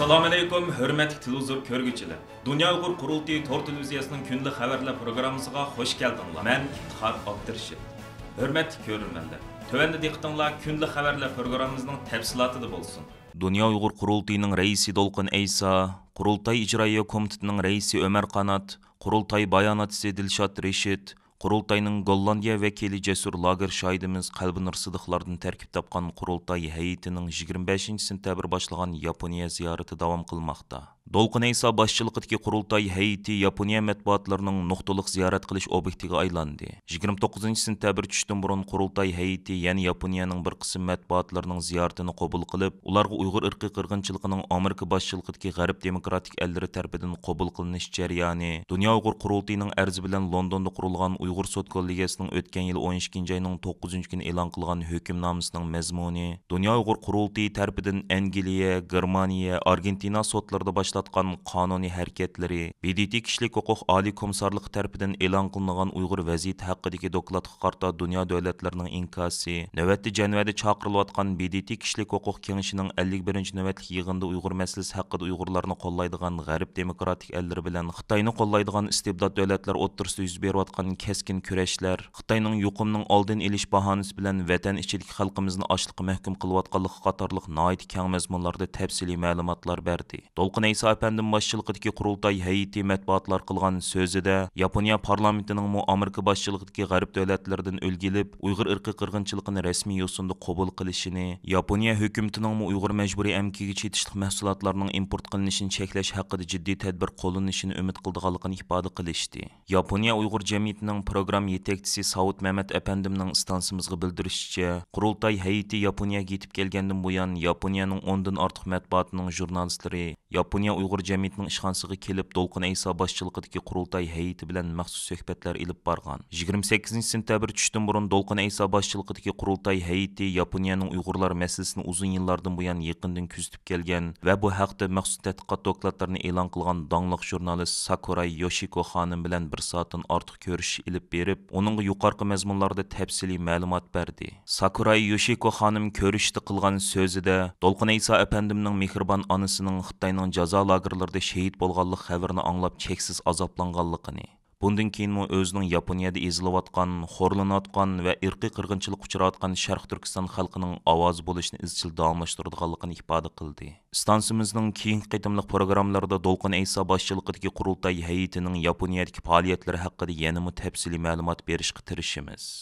Assalamu alaykum, hörmətli televizor görgüçülər. Dünya Uyğur Qurultayı Tor televiziyasının günlük xəbərlər proqramımıza xoş gəldinizlər. Mən İftixar Abdurşid. Hörmətli görürmənlər. Tövəndə diqqətinizlər günlük xəbərlər proqramımızın təfsilatı bolsun. Dünya Uyğur Qurultayının rəisi Dolqun Eysa, Qurultay İcraiya Komitetining rəisi Ömer Qanat, Qurultay bayonotchisi Dilshod Reshid, Qurultayning Gollandiya vakili Cesur Lager şahidimiz Qalbi Nur Sidiqlardan tərkib tapqan Qurultay heyetining 25-sentabr başlagan Yaponiya ziyarati davom qilmoqda. Dolqun Eysa başçılıqidagi Qurultay heyeti Yaponiya matbuotlarining nuqtaliq ziyorat qilish obyektiga aylandi. 29-sentabr tushdan burun Qurultay heyeti yana Yaponiyaning bir qism matbuotlarining ziyoratini qabul qilib, ularga Uyg'ur irqiy qirg'inchiligining Amerika başçılıqidagi G'arb demokratik ellari tarafidan qabul qilinish jarayoni, Dunyo Uyg'ur Qurultayining arzi bilan Londonda qurilgan Uyg'ur sud kollegiyasining o'tgan yil 12-oyning 9-kuni e'lon qilgan hukmnomasining mazmuni, Dunyo Uyg'ur Qurultayi tarafidan Angliya, Germaniya, Argentina sudlarida boshlatgan qonuniy harakatlari, BDT kishilik huquq oliy komissarligi tarafidan e'lon qilingan Uyg'ur vaziyati haqidagi dokladga qarta dunyo davlatlarining inkosi, navbatda Janvada chaqirilayotgan BDT kishilik huquq kengashining 51-navbatlik yig'inida Uyg'ur masalasi haqida Uyg'urlarni qo'llaydigan G'arb demokratik ellari bilan Xitoyni qo'llaydigan istibdod davlatlar o'rtasida yuz berayotgan keskin kurashlar, Xitoyning yuqumning oldin olish bahonasi bilan vatan ichidagi xalqimizni ochliqqa mahkum qilayotganligi qatorliq nihoyat keng mazmunlarda tafsiliy ma'lumotlar berdi. Dolqun Eysa apandim boshchiligidagi Qurultay heyeti matbuotlar qilgan so'zida Yaponiya parlamentining Amerika boshchiligidagi G'arb davlatlaridan o'lgilib, Uyg'ur irqiy qirg'inchiligini rasmiy yo'sinda qabul qilishini, Yaponiya hukumatining Uyg'ur majburiy amkiga chetishlik mahsulotlarining import qilinishini cheklash haqida jiddiy tadbir qo'llanishini umid qilganligini ifoda qilishdi. Yaponiya Uyg'ur jamiyatining program yetakchisi Saud Mehmet apandimning stansimizga bildirishicha, Qurultay heyeti Yaponiyaga yetib kelgandan buyon Yaponiyaning 10 dan ortiq matbuotining jurnalistlari Yaponiya Uyg'ur jamiyatining ishxonasiga kelib, Dolqun Eysa boshchiligidagi Qurultay heyeti bilan maxsus suhbatlar ilib borgan. 28-sentabr tushdan burun Dolqun Eysa boshchiligidagi Qurultay heyeti Yaponiyaning Uyg'urlar masalasini uzun yillardan buyon yaqindan kuzatib kelgan va bu haqda maxsus tadqiqot dokladlarini e'lon qilgan dongliq jurnalist Sakurai Yoshiko xonim bilan 1 soatdan ortiq ko'rish ilib berib, uningga yuqorqi mazmunlarda tafsiliy ma'lumot berdi. Sakurai Yoshiko xonim ko'rishda qilgan so'zida Dolqun Eysa apandimning mehribon onasining Xitoyning jazo lagerlarida shahid bo'lganlik xabarini anglab cheksiz azoblanganligini, bundan keyin o'zining Yaponiyada ezilayotgan, xo'rlanayotgan va irqiy qirg'inchilik uchrayotgan Sharq Turkiston xalqining ovozi bo'lishni izchil davomlashtiradiganligini ifoda qildi. Stansimizning keyingi qitimliq programmalarida Dolqun Eysa boshchiligidagi Qurultay heyetining Yaponiyadagi faoliyatlari haqida yanada tafsiliy ma'lumot berishga tirishamiz.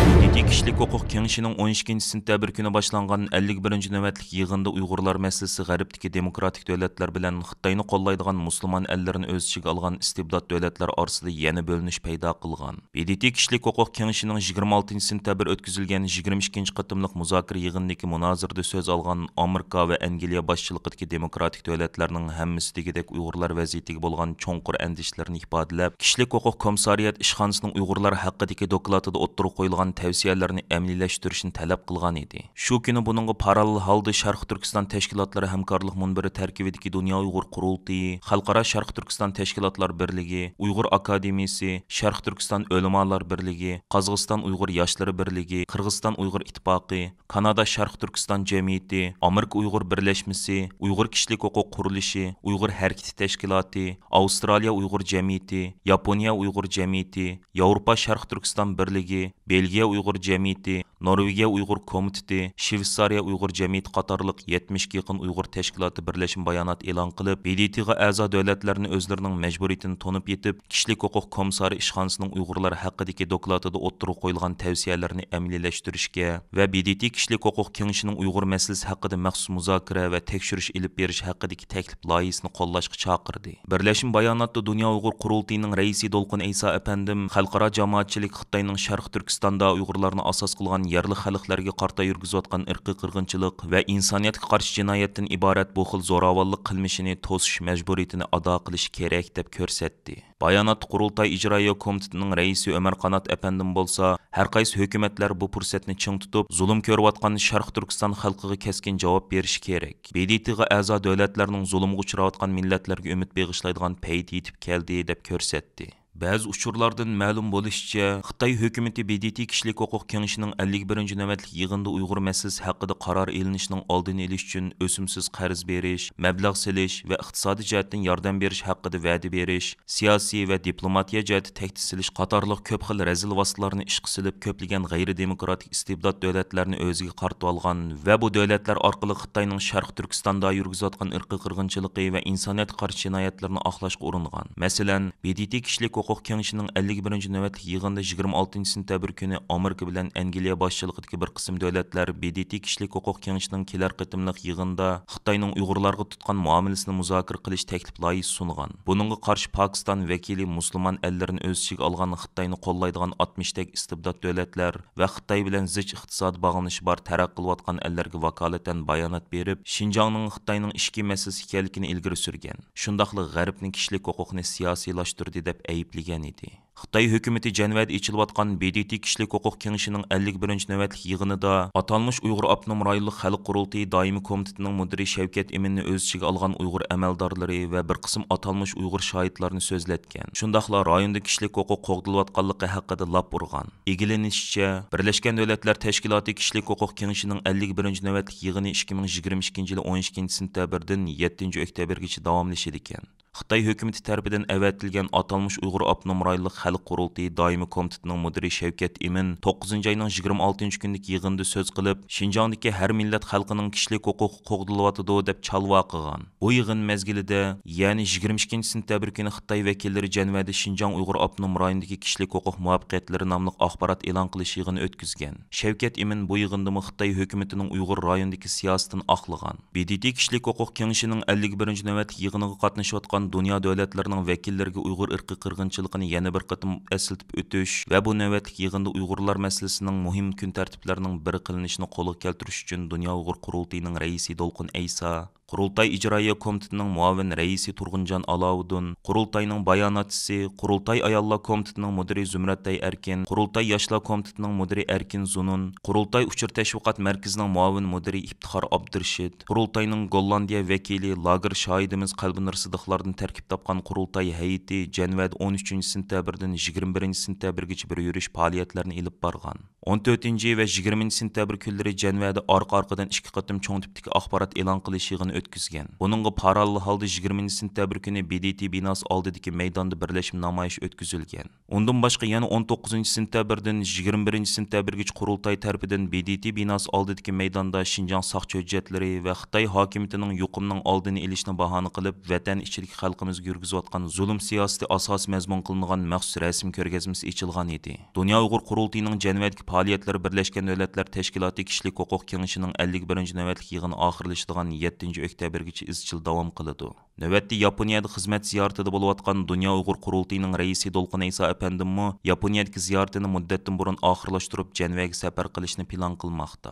BDT kishilik huquq kengashining 12-sentabr kuni boshlangan 51-navbatlik yig'inda Uyg'urlar masalasi G'arbdagi demokratik davlatlar bilan Xitoyni qo'llaydigan musulmon ellarni o'z ichiga olgan istibdod davlatlar orasida yana bo'linish paydo qilgan. BDT kishilik huquq kengashining 26-sentabr o'tkazilgan 22-qatimliq muzokara yig'inidagi munozirada so'z olgan Amerika va Angliya boshchiligidagi demokratik davlatlarning hammasi degidek Uyg'urlar vaziyatiga bo'lgan cho'nqur andishlarini ifodalab, kishilik huquq komissariyat ishxonasining Uyg'urlar haqidagi dokladida o'ttirib qo'yilgan tavsiyalarni amaliyashtirishni talab qilgan edi. Shu kuni buningga parallel holda Sharq Turkiston tashkilotlari hamkorlik munbiri tarkibidagi Dunyo Uyg'ur Qurultayi, Xalqaro Sharq Turkiston tashkilotlar birligi, Uyg'ur akademiyasi, Sharq Turkiston ulamolar birligi, Qozog'iston Uyg'ur yoshlari birligi, Qirg'iziston Uyg'ur ittifoqi, Kanada Sharq Turkiston jamiyati, Amerika Uyg'ur birlashmasi, Uyg'ur kishilik huquq qurilishi, Uyg'ur harakati tashkiloti, Avstraliya Uyg'ur jamiyati, Yaponiya Uyg'ur jamiyati, Yevropa Sharq Turkiston birligi, Belgiya Uyg'ur jamiyati, Norvegiya Uyg'ur komiteti, Shveysariya Uyg'ur jamiyati qatorliq 70 ga yaqin Uyg'ur tashkiloti birlashma bayonot e'lon qilib, BDTga a'zo davlatlarni o'zlarining majburiyatini to'nib yetib, kishilik huquq komissari ishxonasining Uyg'urlar haqidagi dokladida o'ttirib qo'yilgan tavsiyalarni amaliyashtirishga va BDT kishilik huquq kengashining Uyg'ur masalasi haqida maxsus muzokara va tekshirish ilib berish haqidagi taklif loyihasini qo'llashga chaqirdi. Birlashma bayonotda Dunyo Uyg'ur Qurultayining raisi Dolqun Eysa apandim xalqaro jamoatchilik Xitoyning Sharq Turkistonda Uyg'urlarni asos qilgan yerli xalqlarga qarta yurgizayotgan irqiy qirg'inchilik va insoniyatga qarshi jinoyatdan iborat bu xil zo'ravonlik qilmishini to'sish majburiyatini ado qilish kerak deb ko'rsatdi. Bayonot Qurultay Ijroiya Komitetining raisi Ömer Qanat apandim bo'lsa, har qaysi hukumatlar bu fursatni ching tutib, zulm ko'rayotgan Sharq Turkiston xalqiga keskin javob berishi kerak. BDTga a'zo davlatlarning zulmga uchrayotgan millatlarga umid bag'ishlaydigan payt yetib keldi deb ko'rsatdi. Ba'zi uchurlardan ma'lum bo'lishicha, Xitoy hukumatı BDT kishilik huquq kengashining 51 navbatlik yig'inida Uyg'ur masalasi haqida qaror elinishining oldini olish uchun o'simsiz qarz berish, mablag' silish va iqtisodiy jihatdan yordam berish haqida va'da berish, siyosiy va diplomatiya jihati tahdid silish qatorliq ko'p xil razil vositalarni ishga silib, ko'plagan g'ayri-demokratik istibdod davlatlarni o'ziga qartib olgan va bu davlatlar orqali Xitoyning Sharq Turkistonda yurgizayotgan irqiy qirg'inchiligi va insoniyat qarshi jinoyatlarini oqlashga uringan. Masalan, BDT kishilik huquq kengashining 51 navbatlik yig'inida 26 sentabr kuni Amerika bilan Angliya boshchiligidagi bir qism davlatlar BDT kishilik huquq kengashining kelar qitimliq yig'inida Xitoyning Uyg'urlarga tutgan muomalasini muzokara qilish taklif loyihasi sungan. Buningga qarshi Pokiston vakili musulmon ellerini o'z ichiga olgan Xitoyni qo'llaydigan 60 tek istibdod davlatlar va Xitoy bilan zich iqtisod bog'lanishi bor taraqqiy qilayotgan ellarga vakolatan bayonot berib, Xinjiangning Xitoyning ishki masalasi ekanligini ilgari surgan. Shundaqli G'arbning kishilik huquqni siyosiylashtirdi deb ayblagan edi. Xitoy hukumatı Janvada ichilayotgan BDT kishilik huquq kengashining 51 navbatlik yig'inida atalmış Uyg'ur Abnum rayonlik xalq qurultiyi doimiy komitetining mudiri Shavkat Eminni o'z ichiga olgan Uyg'ur amaldorlari va bir qism atalmış Uyg'ur shohidlarni so'zlatgan. Shundaqla rayonda kishilik huquq qo'g'dilayotganligi haqida lab urgan. Egilenishicha, Birlashgan Davlatlar Tashkiloti kishilik huquq kengashining 51 navbatlik yig'ini 2022 yil 12 sentabrdan 7 oktyabrgacha davomlashadi ekan. Xitoy hukumatı tarafidan avatilgan atalmış Uyg'ur Abnum rayonlik xalq qurultiyi doimiy komitetining mudiri Shavkat Emin 9 oyning 26 kunlik yig'inda so'z qilib, Xinjiangdagi har millat xalqining kishilik huquqi qo'g'dilayotidi deb chalvo qilgan. Bu yig'in mezgilida, ya'ni 22 sentabr kuni Xitoy vakillari Janvada Xinjiang Uyg'ur Abnum rayonidagi kishilik huquq muvaffaqiyatlari nomli axborot e'lon qilish yig'ini o'tkazgan. Shavkat Emin bu yig'inda Xitoy hukumatining Uyg'ur rayonidagi siyosatini oqlagan. BDT kishilik huquq kengashining 51 navbatlik yig'iniga qatnashayotgan dunyo davlatlarining vakillariga Uyg'ur irqiy qirg'inchiligini yana bir qatim eslatib o'tish va bu navbatlik yig'inda Uyg'urlar masalasining muhim kun tartiblarining biri qilinishini qo'lga keltirish uchun Dunyo Uyg'ur qurultiyining raisi Dolqin Aysa, Qurultay ijroiya komitetining muavin raisi Turg'unjon Alovuddin, Qurultayning bayonotchisi, Qurultay ayollar komitetining mudiri Zumrattay Erkin, Qurultay yoshlar komitetining mudiri Erkin Zunun, Qurultay uchur tashviqot markazining muavin mudiri Iftixor Abdurshid, Qurultayning Gollandiya vakili Lager shohidimiz Qalbinur Sidiqlardan tarkib topgan Qurultay hay'ati Janvada 13 sentabrdan 21 sentabrgacha bir yurish faoliyatlarini ilib borgan. 14 va 20 sentabr kunlari Janvada orqa-orqadan ikki qatim cho'ng tipdagi axborot e'lon qilish yig'ini o'tkazgan. Buningga parallel holda 20 sentabr kuni BDT binosi oldidagi maydonda birlashma namoyish o'tkazilgan. Undan boshqa yana 19 sentabrdan 21 sentabrgacha Qurultay tarafidan BDT binosi oldidagi maydonda Xinjiang soqchi hujjatlari va Xitoy hokimiyatining yuqumning oldini olishni bahona qilib, vatan ichidagi xalqimizga yurgizayotgan zulm siyosati asos mazmun qilingan maxsus rasm ko'rgazmasi ochilgan edi. Dunyo Uyg'ur qurultiyining Janvadagi faoliyatlari Birlashgan Davlatlar Tashkiloti kishilik huquq kengashining 51 navbatlik yig'ini oxirlashadigan 7 oktyabrgacha izchil davom qiladi. Navbatda Yaponiyada xizmat ziyoratida bo'layotgan Dunyo Uyg'ur qurultiyining raisi Dolqin Aysa apandimmi Yaponiyadagi ziyoratini muddatdan burun oxirlashtirib Janvaga safar qilishni plan qilmoqda.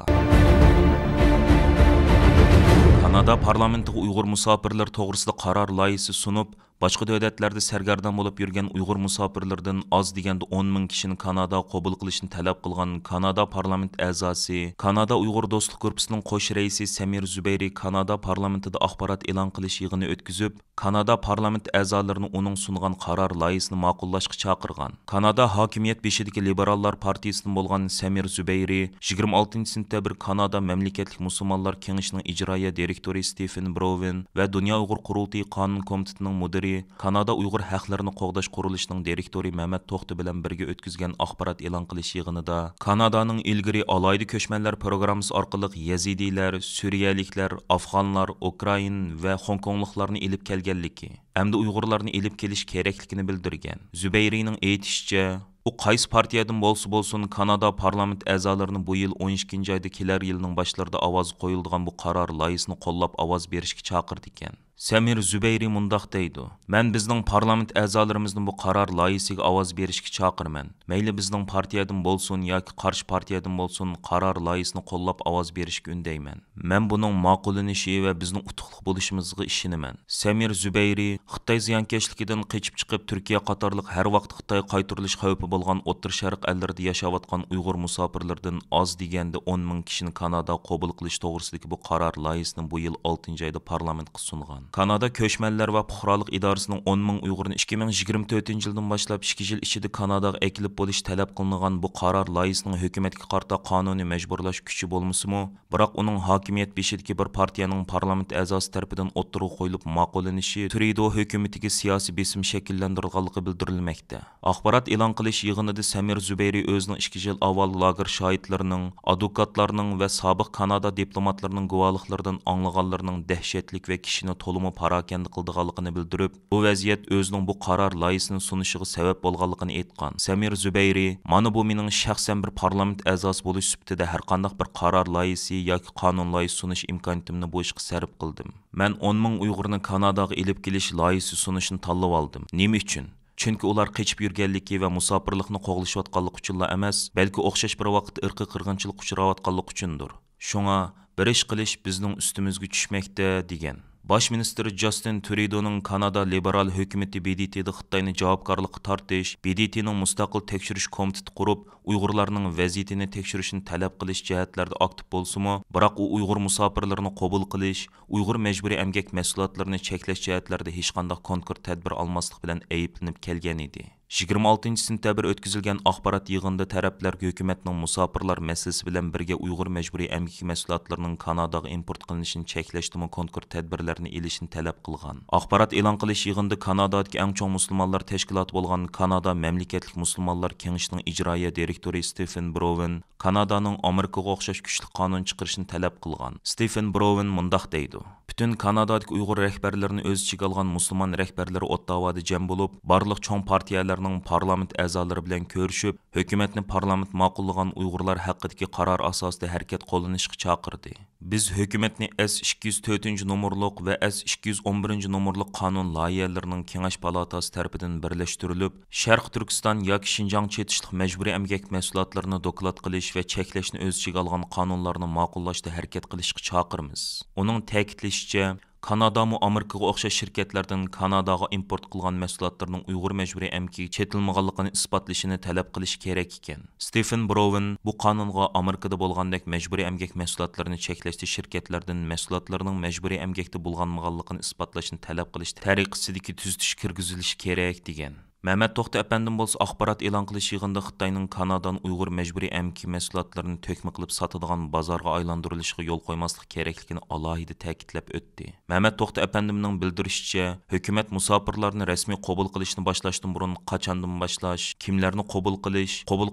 Kanada parlamentiga Uyg'ur musofirlar to'g'risida qaror loyihasi sunib, boshqa davlatlarda sargardon bo'lib yurgan Uyg'ur musofirlardan oz deganda 10 ming kishini Kanada qabul qilishni talab qilgan Kanada parlament a'zosi, Kanada Uyg'ur do'stlik guruhining qo'sh raisi Samir Zubayri Kanada parlamentida axborot e'lon qilish yig'ini o'tkazib, Kanada parlament a'zolarini uning sungan qaror loyihasini ma'qullashga chaqirgan. Kanada hokimiyat beshidagi liberallar partiyasidan bo'lgan Samir Zubayri 26 sentabr Kanada mamlakatlik musulmonlar kengashining ijroiya direktori Stephen Browen va Dunyo Uyg'ur qurultiyi qonun komitetining mudiri Kanada Uyg'ur haqlarini qo'g'dash qurilishining direktori Mehmet To'xti bilan birga o'tkazgan axborot e'lon qilish yig'inida Kanadaning ilgari alayda ko'chmanlar programmasi orqali Yazidiylar, Suriyaliklar, Afg'onlar, Ukrain va Hongkongliklarni ilib kelganligi, hamda Uyg'urlarni ilib kelish kerakligini bildirgan. Zubayrining aytishicha, u qaysi partiyadan bo'lsa-bo'lsin Kanada parlament a'zolarini bu yil 12 oyda kelar yilning boshlarida ovoz qo'yiladigan bu qaror loyihasini qo'llab ovoz berishga chaqirdi ekan. Samir Zubayri mundaq deydi: "Men bizning parlament a'zolarimizning bu qaror loyihasiga ovoz berishga chaqirman. Mayli bizning partiyadan bo'lsin yoki qarshi partiyadan bo'lsin qaror loyihasini qo'llab ovoz berishga undayman. Men buning ma'qullanishi va bizning utuqli bo'lishimizga ishonaman." Samir Zubayri Xitoy ziyonkashligidan qochib chiqib Turkiya qatorliq har vaqt Xitoy qaytarilish xavfi bo'lgan O'rta Sharq ellarida yashayotgan Uyg'ur musofirlardan oz deganda 10 ming kishini Kanada qabul qilish to'g'risidagi bu qaror loyihasini bu yil 6 oyda parlamentga sungan. Kanada Köçmənlər və Puxralıq İdarəsinin 10 min Uyğurunu 2024 yıldan başlap 2 yıl içinde Kanadaga ekilip bolish talab qilingan bu qarar loyihasining hukumatga qarta qonuniy majburlash kuchi bo'lmasa-mu, biroq uning hokimiyat beshidagi bir partiyaning parlament a'zosi tarafidan o'ttirib qo'yilib ma'qullanishi Trudeau hukumatiga siyosiy besim shakllantirilganligi bildirilmoqda. Axborot e'lon qilish yig'inida Samir Zubayri o'zining 2 yil avval lager shohidlarining, advokatlarning va sobiq Kanada diplomatlarining guvohliklaridan anglaganlarining dahshatlik va kishini to'limi parakanda qildiganligini bildirib, bu vaziyat o'zining bu qaror loyihasini sunishiga sabab bo'lganligini aytgan. Samir Zubayri, "Mana bu mening shaxsan bir parlament a'zosi bo'lish sifatida har qanday bir qaror loyihasi yoki qonun loyihasi sunish imkoniyatimni bu ishga sarf qildim. Men 10 ming Uyg'urni Kanadaga elib kelish loyihasi sunishni tanlab oldim. Nima uchun? Chunki ular qechib yurganligi va musofirlikni qo'g'lashayotganligi uchunla emas, balki o'xshash bir vaqt irqiy qirg'inchilik uchrayotganligi uchundir. Shunga bir ish qilish bizning ustimizga tushmoqda" degan. Baş ministri Justin Trudeau'nun Kanada liberal hökuməti BDT'də Xitayını javobgarlıqqa tortish, BDT'nin mustaqil tekshirish komiteti qurib, Uyg'urlarning vaziyatini tekshirishni talab qilish jihatlarida aktiv bo'lsa-mu, biroq u Uyg'ur musofirlarini qabul qilish, Uyg'ur majburiy emgak mahsulotlarini cheklash jihatlarida hech qanday konkret tadbir almaslik bilan ayiblanib kelgan edi. 26 sentabr o'tkazilgan axborot yig'inida taraflar hukumatning musofirlar masalasi bilan birga Uyg'ur majburiy emgak mahsulotlarining Kanadaga import qilinishini cheklashdimi konkret tadbirlarni elishni talab qilgan. Axborot e'lon qilish yig'inida Kanadadagi eng chong musulmonlar tashkiloti bo'lgan Kanada Mamlakatlik musulmonlar kengashining ijroiya direktori Stephen Browen Kanadaning Amerikaga o'xshash kuchli qonun chiqarishni talab qilgan. Stephen Browen mundaq deydi: "Bütün Kanadadagi Uyg'ur rahbarlarini o'z ichiga olgan musulmon rahbarlari Ottavada jam bo'lib, barliq chong partiyalarning parlament a'zolari bilan ko'rishib, hukumatni parlament ma'qullagan Uyg'urlar haqidagi qaror asosida harakat qo'llanishga chaqirdi. Biz hukumatni S204 nomerlik va S211 nomerlik qonun loyihalarining Kengash palatasi tarafidan birlashtirilib, Sharq Turkiston yoki Shinjong chetishlik majburiy emgak mahsulotlarini doklad qilish va cheklashni o'z ichiga olgan qonunlarni ma'qullashda harakat qilishga chaqiramiz." Uning ta'kidlashicha, Kanada mu Amerikaga o'xshash shirkatlardan Kanadaga import qilgan mahsulotlarning Uyg'ur majburiy emkiga chetilmaganligini isbotlashini talab qilish kerak ekan. Stephen Browen bu qonunga Amerikada bo'lgandek majburiy emgak mahsulotlarini cheklashda shirkatlardan mahsulotlarning majburiy emgakda bo'lganligini isbotlashni talab qilish tariqasidagi tuzatish kirgizilishi kerak degan. Mehmet To'xta apandim bo'lsa axborot e'lon qilish yig'inida Xitoyning Kanadan Uyg'ur majburiy emki mahsulotlarini to'kma qilib sotadigan bozorga aylantirilishiga yo'l qo'ymaslik kerakligini alohida ta'kidlab o'tdi. Mehmet To'xta apandimning bildirishicha, hukumat musofirlarni rasmiy qabul qilishni boshlashdan burun qachondan boshlash, kimlarni qabul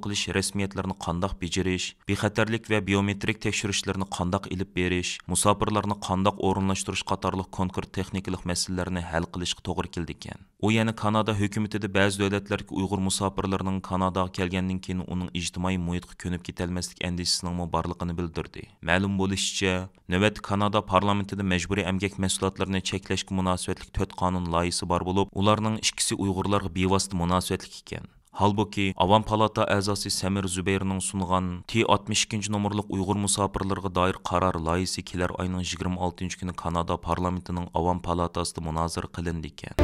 qilish rasmiyatlarini qandoq bejirish, bexatarlik va biometrik tekshirishlarni qandoq ilib berish, musofirlarni qandoq o'rinlashtirish qatorliq konkret texnikalik masalalarni hal qilishga to'g'ri keldi ekan. U yana Kanada hukumatida ba'zi davlatlarga Uyg'ur musofirlarining Kanadaga kelgandan keyin uning ijtimoiy muhitga ko'nib ketolmaslik andishasining borligini bildirdi. Ma'lum bo'lishicha, navbat Kanada parlamentida majburiy emgak mahsulotlarini cheklashga munosabatli 4 qonun loyihasi bor bo'lib, ularning ikkisi Uyg'urlarga bevosita munosabatli ekan. Halbuki Avam palata a'zosi Samir Zubayrning sungan T62 nomerlik Uyg'ur musofirlarga doir qaror loyihasi kelar oyning 26 kuni Kanada parlamentining Avam palatasida munozara qilindi ekan.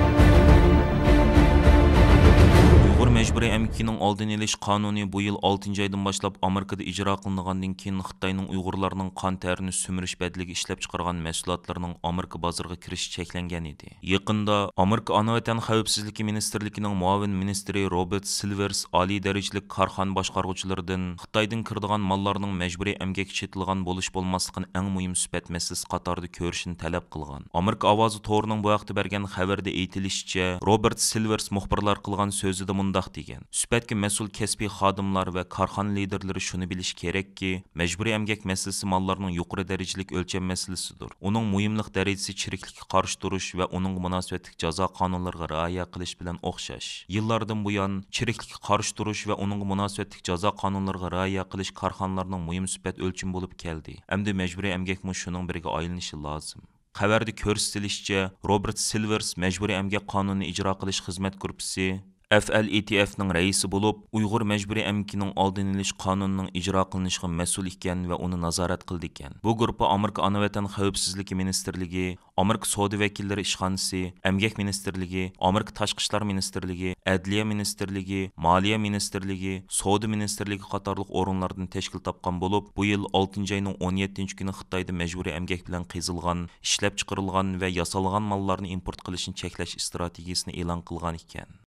Uyg'ur majburiy emkining oldini olish qonuni bu yil 6 oydan boshlab Amerikada ijro qilingandan keyin Xitoyning Uyg'urlarning qon terini sumirish badaliga ishlab chiqargan mahsulotlarining Amerika bozoriga kirishi cheklangan edi. Yaqinda Amerika ana vatan xavfsizligi ministrligining muavin ministri Robert Silvers oliy darajali korxona boshqaruvchilaridan Xitoydan kiradigan mallarning majburiy emgak chetilgan bo'lish bo'lmasligini eng muhim sifat masalasi qatorida ko'rishni talab qilgan. Amerika ovozi to'rining bu vaqtda bergan xabarda aytilishicha, Robert Silvers muxbirlar qilgan so'zida mundaq degan: "Sifatga mas'ul kasbiy xodimlar va korxona liderlari shuni bilish kerakki, majburiy emgak masalasi mallarning yuqori darajalik o'lcham masalasidir. Uning muhimlik darajasi chiriklikka qarshi turish va uning munosabatli jazo qonunlariga rioya qilish bilan o'xshash. Yillardan buyon chiriklikka qarshi turish va uning munosabatli jazo qonunlariga rioya qilish korxonalarning muhim sifat o'lchami bo'lib keldi. Endi majburiy emgakmi shuning biriga aylanishi lozim." Xabarda ko'rsatilishicha, Robert Silvers majburiy emgak qonunini ijro qilish xizmat guruhi FLETF'ning raisi bo'lib, Uyg'ur majburiy emkining oldini olish qonunining ijro qilinishiga mas'ul ekan va uni nazorat qildi ekan. Bu guruhga Amerika ana vatan xavfsizligi ministrligi, Amerika savdo vakillari ishxonasi, Emgak ministrligi, Amerika tashqi ishlar ministrligi, Adliya ministrligi, Moliya ministrligi, savdo ministrligi qatorliq o'rinlardan tashkil topgan bo'lib, bu yil 6 oyning 17-kuni Xitoyda majburiy emgak bilan qezilgan, ishlab chiqarilgan va yasalgan mallarni import qilishni cheklash strategiyasini e'lon qilgan ekan.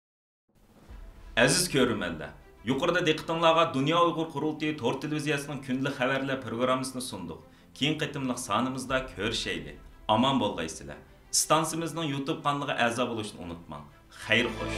Aziz ko'ruvchilar, yuqorida diqqatingizga Dunyo Uyg'ur qurultiyi to'rt televiziyasining kunlik xabarlar programmasini sunduq. Keyin qitimliq sonimizda ko'rishayli. Aman bo'lgaysizlar. Stansimizning YouTube kanaliga a'zo bo'lishni unutmang. Xayr xo'sh.